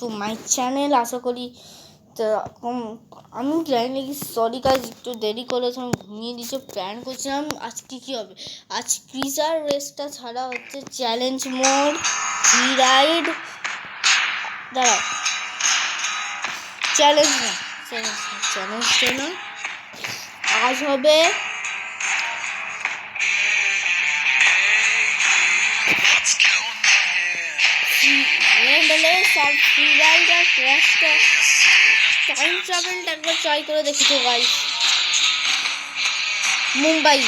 To my channel. আশা করি তো আমি জানি কি, সরি গাইজ, একটু দেরি করেছি, আমি ঘুমিয়ে দিয়েছি, প্ল্যান করছিলাম আজকে কী হবে। আজ ক্রিজার রেসটা ছাড়া হচ্ছে চ্যালেঞ্জ মোড, ফ্রি রাইড, দাঁড়াও, চ্যালেঞ্জটা না, আজ হবে ফ্রি রাইড আর ক্র্যাশটা, টাইম ট্রাভেলটা একবার ট্রাই করে দেখি তো গাইস। মুম্বাই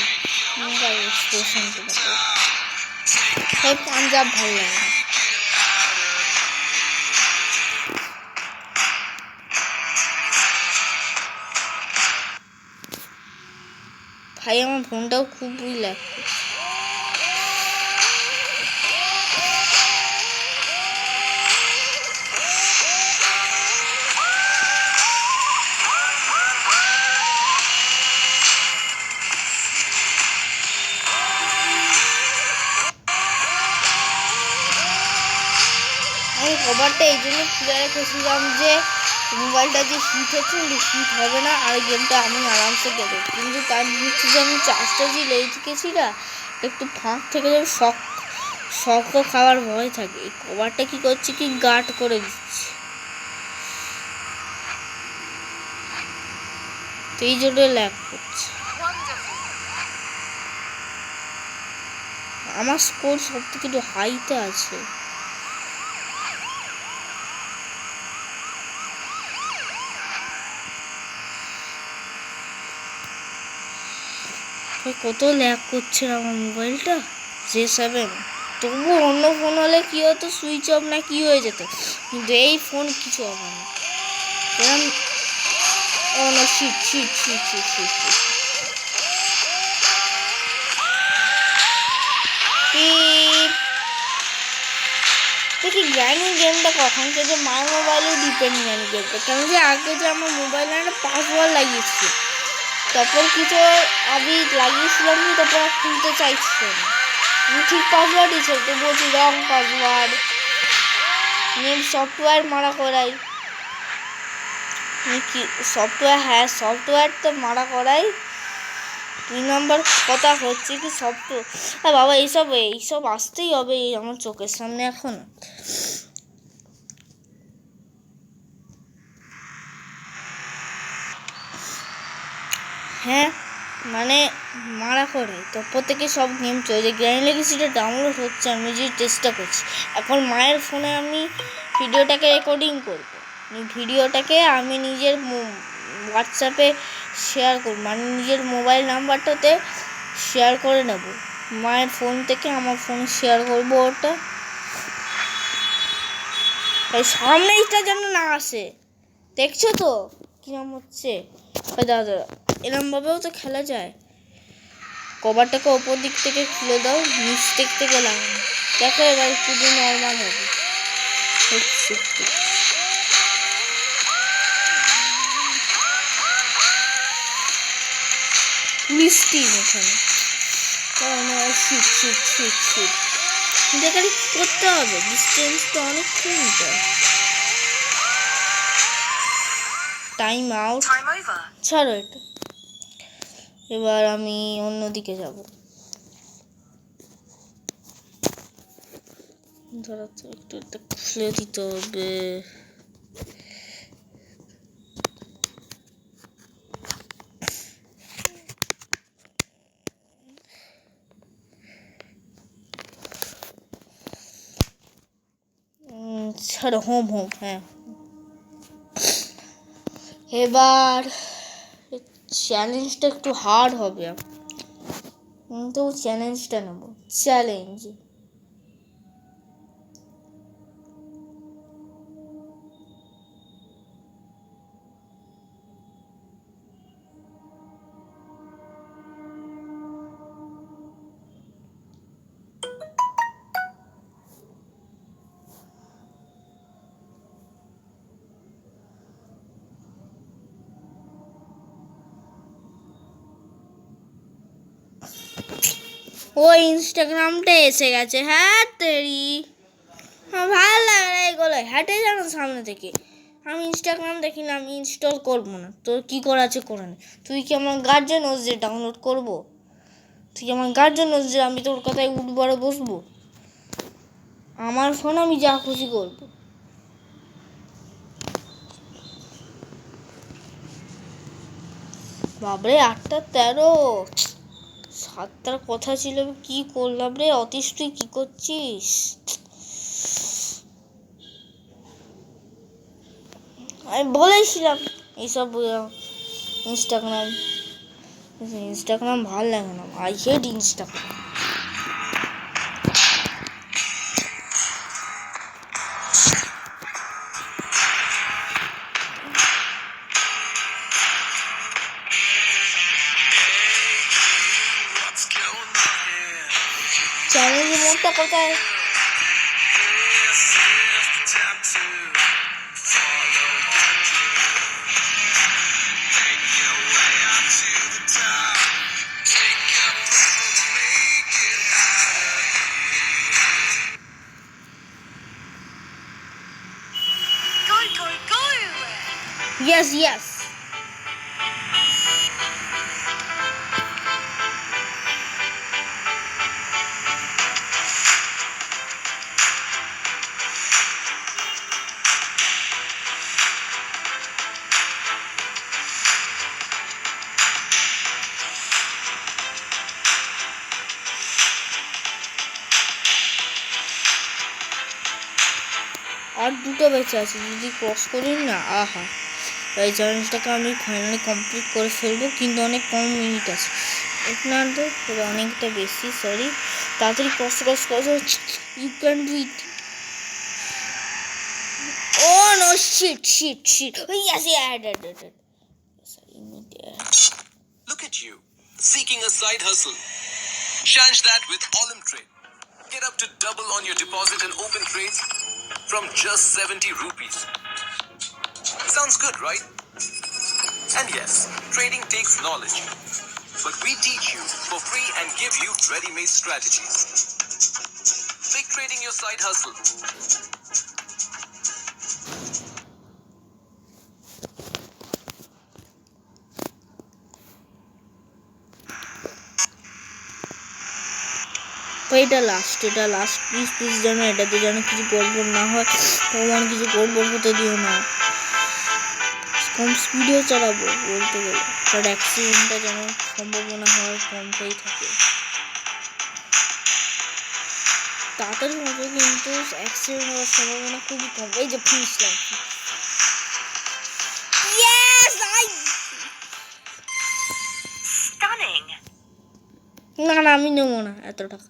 স্টেশন থেকে পাঞ্জাব ভালো লাগে না। ভাই আমার ফোনটাও খুবই ল্যাগ করছে। আমি কভারটা এই জন্য খুলে রেখেছিলাম যে মোবাইলটা যে হিট হচ্ছে, হিট হবে না আর গেমটা আমি আরামসে খেলব। কিন্তু তার হচ্ছে যে আমি চার্জটা যে লেগেছি না, একটু ফাঁক থেকে যে শক্ত খাওয়ার ভয় থাকে। এই কভারটা কী করছে কি, গার্ড করে দিচ্ছে, তো এই জন্য ল্যাগ করছে। আমার স্কোর সব থেকে একটু হাইতে আছে। কত ল্যাগ করছে আমার মোবাইলটা, J7। তবু অন্য ফোন হলে কী হতো, সুইচ অফ না কি হয়ে যেত, কিন্তু এই ফোন কিছু হবে না। দেখি জানি গেমটা কখন থেকে মায়ের মোবাইলে ডিপেন্ড জানি গেমটা, কেন যে আগে যে আমার মোবাইলে একটা পাসওয়ার্ড লাগিয়েছি, তারপর কিছু আমি লাগিয়েছিলাম কি, তারপর খুলতে চাইছিল না। আমি ঠিক পাসওয়ার্ডই ছিল, তো বলছি রং পাসওয়ার্ড, নেম সফটওয়্যার মারা করাই কি সফটওয়্যার, সফটওয়্যার তো মারা করাই। 2 নম্বর কথা হচ্ছে কি, সফটওয়্যার বাবা এইসব আসতেই হবে আমার চোখের সামনে এখন। হ্যাঁ মানে মারা করে তারপর থেকে সব গেম চলছে। গ্র্যান্ড লেগেসিটা ডাউনলোড হচ্ছে, আমি যে চেষ্টা করছি। এখন মায়ের ফোনে আমি ভিডিওটাকে রেকর্ডিং করব, ভিডিওটাকে আমি নিজের হোয়াটসঅ্যাপে শেয়ার করব, মানে নিজের মোবাইল নাম্বারটাতে শেয়ার করে নেব। মায়ের ফোন থেকে আমার ফোনে শেয়ার করব ওটা, সামনেটা যেন না আসে। দেখছো তো কিরম হচ্ছে, দাদা এরমভাবেও তো খেলা যায়। কভারটাকে ওপর দিক থেকে খুলে দাও, নিচ দিক থেকে লাগানো, দেখো এবার একটু নর্মাল হবে। মিষ্টি এখানে এখানে করতে হবে, ডিস্টেন্সটা অনেকক্ষণ নিতে হবে। টাইম আউট, ছাড়ো এটা। এবার আমি অন্যদিকে যাব, ধরো তো একটু এটা খুলে দিতে হবে। ছাড়ো, হোম হ্যাঁ। এবার চ্যালেঞ্জটা একটু হার্ড হবে, কিন্তু চ্যালেঞ্জটা নেব, চ্যালেঞ্জ। ও ইনস্টাগ্রামটা এসে গেছে, হ্যাঁ তেরি, আমার ভালো লাগে না এগুলো, হেঁটে যাবে সামনে থেকে। আমি ইনস্টাগ্রাম দেখি না, আমি ইনস্টল করবো না। তোর কী করা আছে করে নে। তুই কি আমার গার্জেন হোস যে ডাউনলোড করবো? তুই কি আমার গার্জেন হোস যে আমি তোর কথায় উঠবারে বসবো? আমার ফোন আমি যা খুশি করবো। বাবরে 8:13, 7টার কথা ছিল, কি করলাম রে অতীশ, তুই কি করছিস? আমি বলেছিলাম এইসব ইনস্টাগ্রাম ইনস্টাগ্রাম ভাল লাগে না, আই হেট ইনস্টাগ্রাম। চ্যালেঞ্জ মোডটা কোথায়? Yes, yes. আর দুটো বেঁচে আছে, যদি ক্রস করি না, আহা, এই চ্যালেঞ্জটাকে আমি ফাইনালি কমপ্লিট করে ফেলবো। কিন্তু অনেক কম মিনিট আছে, না তো অনেকটা বেশি, সরি। তাড়াতাড়ি cross you can do it. Oh no, shit shit shit, yes, yeah, I did it. Look at you, seeking a side hustle. Change that with Olim Trade. Get up to double on your deposit and open trades from just 70 rupees. Sounds good, right? And yes, trading takes knowledge. But we teach you for free and give you ready-made strategies. Make trading your side hustle. এটা last please যেন এটাতে যেন কিছু গড়বড় না হয়, ভগবান কিছু গড়বড় হতে দিও না। কম স্পিডেও চালাবো বলতে গেলে, বাট অ্যাক্সিডেন্টটা যেন সম্ভাবনা হওয়ার কমটাই থাকে। তাড়াতাড়ি হবে কিন্তু অ্যাক্সিডেন্ট হওয়ার সম্ভাবনা খুবই কম। এই যে ফিনিশ লাইন, না আমি নেবো না এত টাকা।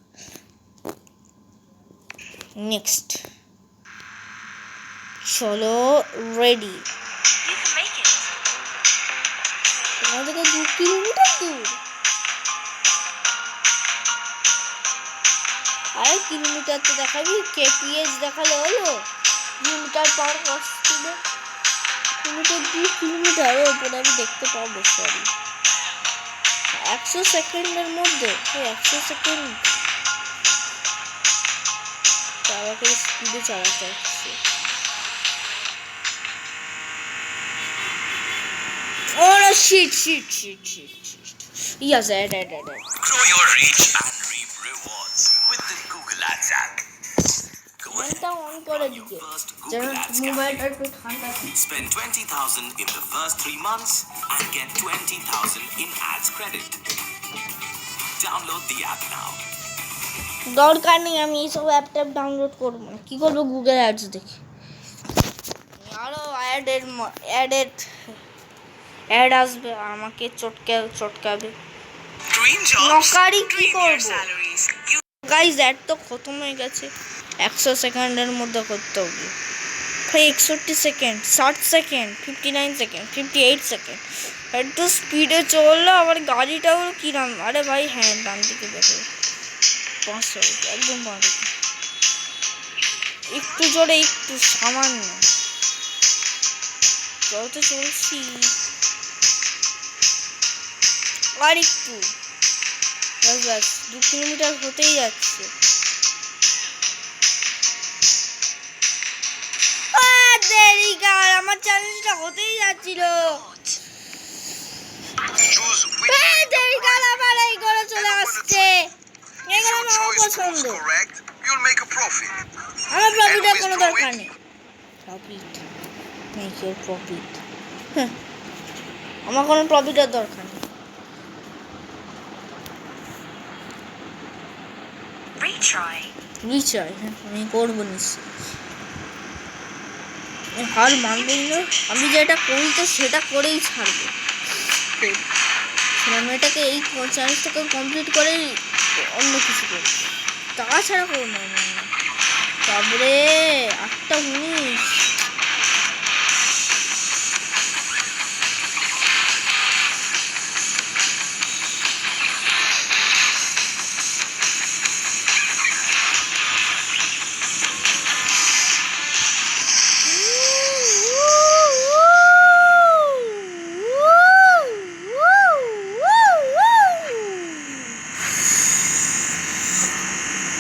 নেক্সট, চলো রেডি। তোমার থেকে 2 কিলোমিটার দূর, আরে কিলোমিটার তো দেখাবি, কেপিএস দেখালে হলো। কিলোমিটার পার স্পিডে কিলোমিটার 2 কিলোমিটার ওপরে আমি দেখতে পাবো, সরি 100 সেকেন্ডের মধ্যে, 100 সেকেন্ড তাড়াতাড়ি স্পিডে চালাতে হচ্ছে। Oh no, shit. Yes, I did. Grow your reach and reap rewards with the Google Ads app. Go ahead, run your first Google Ads campaign. Spend 20,000 in the first 3 months and get 20,000 in ads credit. Download the app now. দরকার নেই, আমি এইসব app download করবো না। কী করবো Google ads দেখে? আরও add আসবে, আমাকে চটকাবে। নকারি কি করবো গাইজ, অ্যাড তো খতম হয়ে গেছে। 100 সেকেন্ডের মধ্যে করতে হবে ভাই, 61 সেকেন্ড, 60 সেকেন্ড, 59 সেকেন্ড, 58 সেকেন্ড। একটু স্পিডে চললো, আবার গাড়িটাও কিরাম, আরে ভাই হ্যাঁ ডান দিকে দেখো 500, একদম বাঁ দিকে, একটু জোরে, একটু সামান্য চলতে চলছি, আর একটু, ব্যাস 2 কিলোমিটার হতেই যাচ্ছে। চ্যালেঞ্জটা হতেই যাচ্ছিল। Choose which আবার এই করে চলে আসছে। এগুলো your আমার choice proves পছন্দ। correct, you'll make a profit. আমার প্রফিটের And কোনো withdraw দরকার it. নেই। Profit, make your profit. আমার কোনো প্রফিটের দরকার নেই। রিচার্জ আমি করবো নিশ্চয়ই। হার মানবই না, আমি যেটা করি তো সেটা করেই ছাড়বো। আমি এটাকে এই চ্যালেঞ্জটাকে কমপ্লিট করেই অন্য কিছু করি, তাছাড়া করবো না। তারপরে 8:19।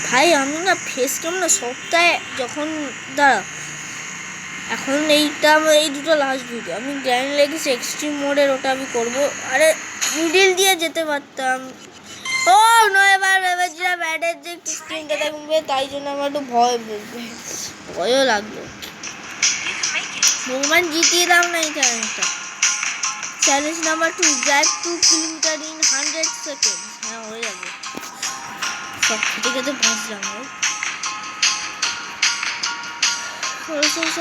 ভাই আমি না ফেস ক্যাম না সপ্তাহে যখন দাঁড়া, এখন এইটা এই দুটো লাস্ট ভিডিও আমি গ্র্যান্ড লেগেছি এক্সট্রিম মোডের, ওটা আমি করবো। আরে মিডিল দিয়ে যেতে পারতাম। ও নয়, এবার ভেবেছিলাম ব্যাটের যে একটু স্ক্রিনটা দেখবে, তাই জন্য আমার একটু ভয়ও লাগলো। ভগবান জিতিয়ে দাও না এই চ্যালেঞ্জটা। Challenge number 2, drive 2 kilometre in 100 second. হ্যাঁ হয়ে যাবে। সব খেতে খেতে বাঁচলাম।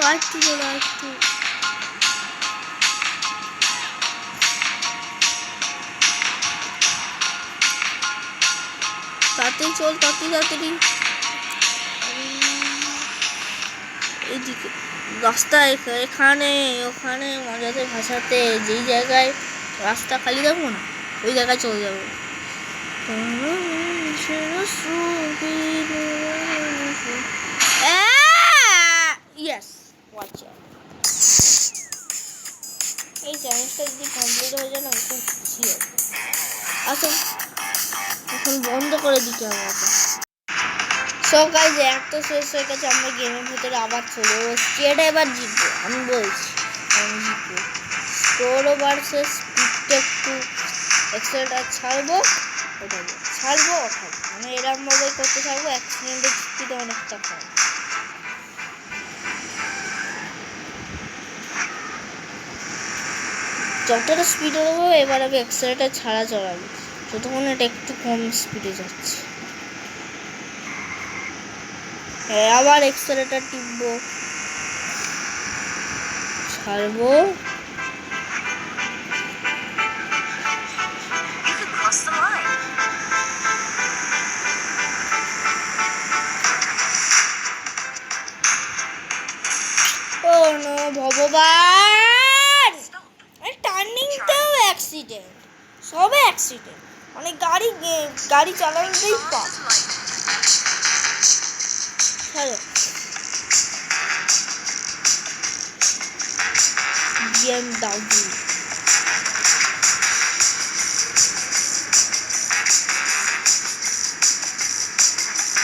আরেকটু চলো, আরেকটু। তাড়াতাড়ি চল, তাড়াতাড়ি। এইদিকে রাস্তা এখানে ওখানে মজাতে ভাসাতে, যেই জায়গায় রাস্তা খালি যাবো না ওই জায়গায় চলে যাবো। Yes, watch out. এই চ্যালেঞ্জটা যদি কমপ্লিট হয়ে যায় না আমি খুব খুশি হব। আসুন এখন বন্ধ করে দিতে হবে ওটা। সো গাইস, এক তো শেষ হয়ে গেছে, আমরা গেমের ভেতরে আবার চলে এসেছি। এটা এবার জিতবো, আমি বলছি আমি জিতবো। স্টোরও ভার্সেস স্পিডটা একটু এক্সেলটার ছাড়বো ওঠাবো। মানে এরমভাবে করতে থাকবো, অ্যাক্সিডেন্টের ঝুঁকিটা অনেকটা কম। যতটা স্পিডে দেবো এবার আমি এক্সেলটা ছাড়া চড়াবো, যতক্ষণ এটা একটু কম স্পিডে যাচ্ছে। আবার এক্সেলেটার টিপবো, ছাড়বো। ও নো ভগবান, টার্নিংটাও অ্যাক্সিডেন্ট, সবে অ্যাক্সিডেন্ট। মানে গাড়ি চালানোতেই পাপ। হ্যালো BMW,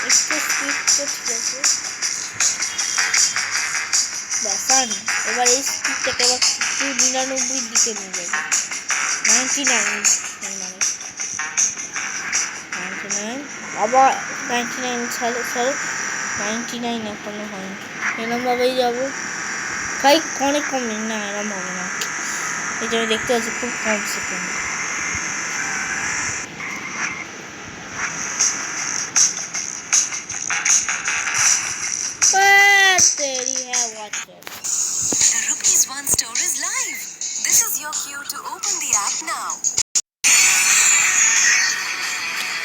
একটু স্পিড তো ঠিক আছে, ব্যাপার না। এবার এই স্পিডটাকে আবার 99 দিকে নিয়ে যাবে। 99 আবার 99 ছাড়ো 99 এখনো হয়নি। এরমভাবেই যাবো ভাই, অনেক কম না, এরম হবে না। এই যে আমি দেখতে পাচ্ছি খুব কম সেকেন্ড। হ্যাঁ, WhatsApp. The Rupees One store is live. This is your cue to open the app now.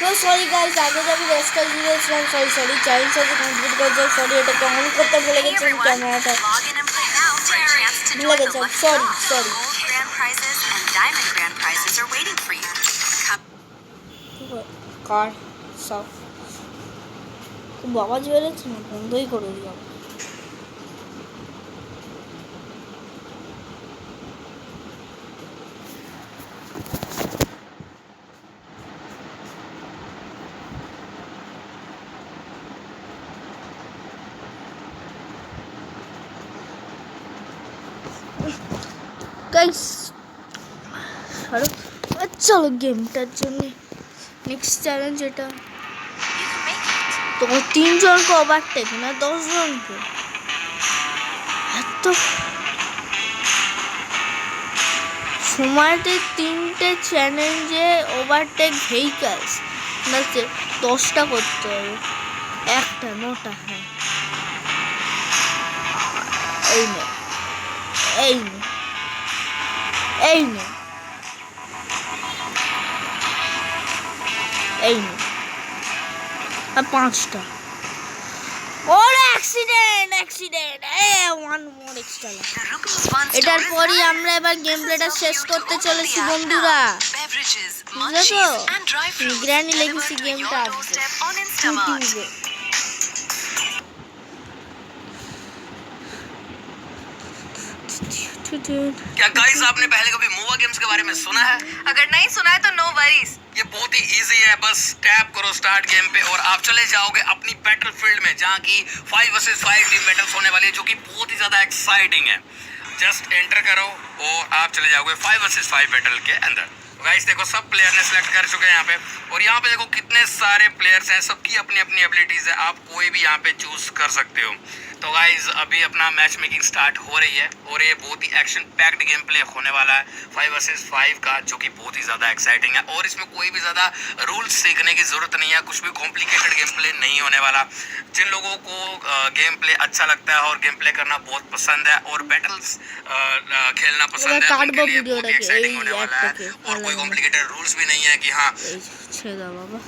তো সরি গাইস, আগে যে আমি রেস্টার দিয়েছিলাম, সরি চ্যালেঞ্জটাকে কমপ্লিট করতে, সরি এটাকে অন করতে ভুলে গেছিলাম ক্যামেরাটা, Log in and play now for your chance to ভুলে join the গেছিলাম, lucky sorry. draw. Gold grand prizes and diamond grand prizes are waiting for you. কার সব বাবা বেরোচ্ছে না, বন্ধই করে দিলাম। গাইস চলো গেমটার জন্য নেক্সট চ্যালেঞ্জ এটা। তো 3 জনকে ওভারটেক না 10 জনকে, এত সময়তে 3টে চ্যালেঞ্জে ওভারটেক ভেহিকলস না 10টা করতে হবে, 1টা 9টা। হ্যাঁ এই নে এই নে এই নে এই নে, আর 5টা। ওর accident accident, one more extra. The Rookies One এটার store is পরই live. আমরা এবার গেম প্লেটা শেষ করতে চলেছি বন্ধুরা। Beverages, বুঝেছো? munchies and dry fruits granny delivered legacy to গেমটা your আসবে doorstep on Instamart. ইউটিউবে। क्या गाइस आपने पहले कभी मोवा गेम्स के बारे में सुना है? अगर नहीं सुना है तो नो वरीज। ये बहुत ही इजी है, बस टैप करो स्टार्ट गेम पे और आप चले जाओगे अपनी बैटलफील्ड में, जहाँ की 5 वर्सेस 5 टीम बैटल्स होने वाली है, जो कि बहुत ही ज्यादा एक्साइटिंग है। जस्ट एंटर करो और आप चले जाओगे 5 वर्सेस 5 बैटल के अंदर। गाइस देखो सब प्लेयर ने सिलेक्ट कर चुके हैं यहाँ पे, और यहाँ पे देखो कितने सारे प्लेयर्स हैं, सबकी अपनी अपनी एबिलिटीज है, आप कोई भी यहाँ पे चूज कर सकते हो। तो गाइस अभी अपना मैच मेकिंग स्टार्ट हो रही है और ये बहुत ही एक्शन पैक्ड गेम प्ले होने वाला है 5 वर्सेस 5 का, जो कि बहुत ही ज़्यादा एक्साइटिंग है। और इसमें कोई भी ज़्यादा रूल्स सीखने की ज़रूरत नहीं है, कुछ भी कॉम्प्लिकेटेड गेम प्ले नहीं होने वाला। जिन लोगों को गेम प्ले अच्छा लगता है और गेम प्ले करना बहुत पसंद है और बैटल्स खेलना पसंद है, उनके लिए बहुत ही एक्साइटिंग होने वाला है। और कोई कॉम्प्लिकेटेड रूल्स भी नहीं है कि हाँ ছেড়ে বাবা।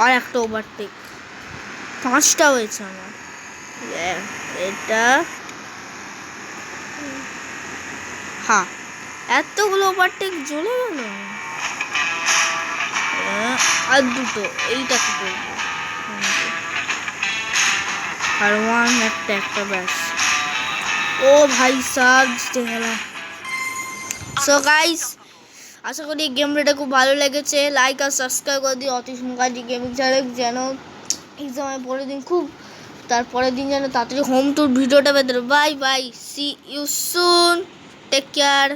আর একটা ওভারটেক, 5টা হয়েছে আমার। এটা হ্যাঁ এতগুলো ওভারটেক জ্বলে গেল। আর 2টো, এইটাকে করবো। আর 1 একটা ব্যাস। ও ভাই সাব জিতে গেলাম। সো গাইস আশা করি গেম প্লেটা খুব ভালো লেগেছে। লাইক আর সাবস্ক্রাইব করে দিও অতীশ মুখার্জি গেমিং চ্যানেল, যেন এক্সামের পরের দিন তারপরের দিন যেন তাড়াতাড়ি হোম টুর ভিডিওটা পেতে। Bye bye, see you soon, take care.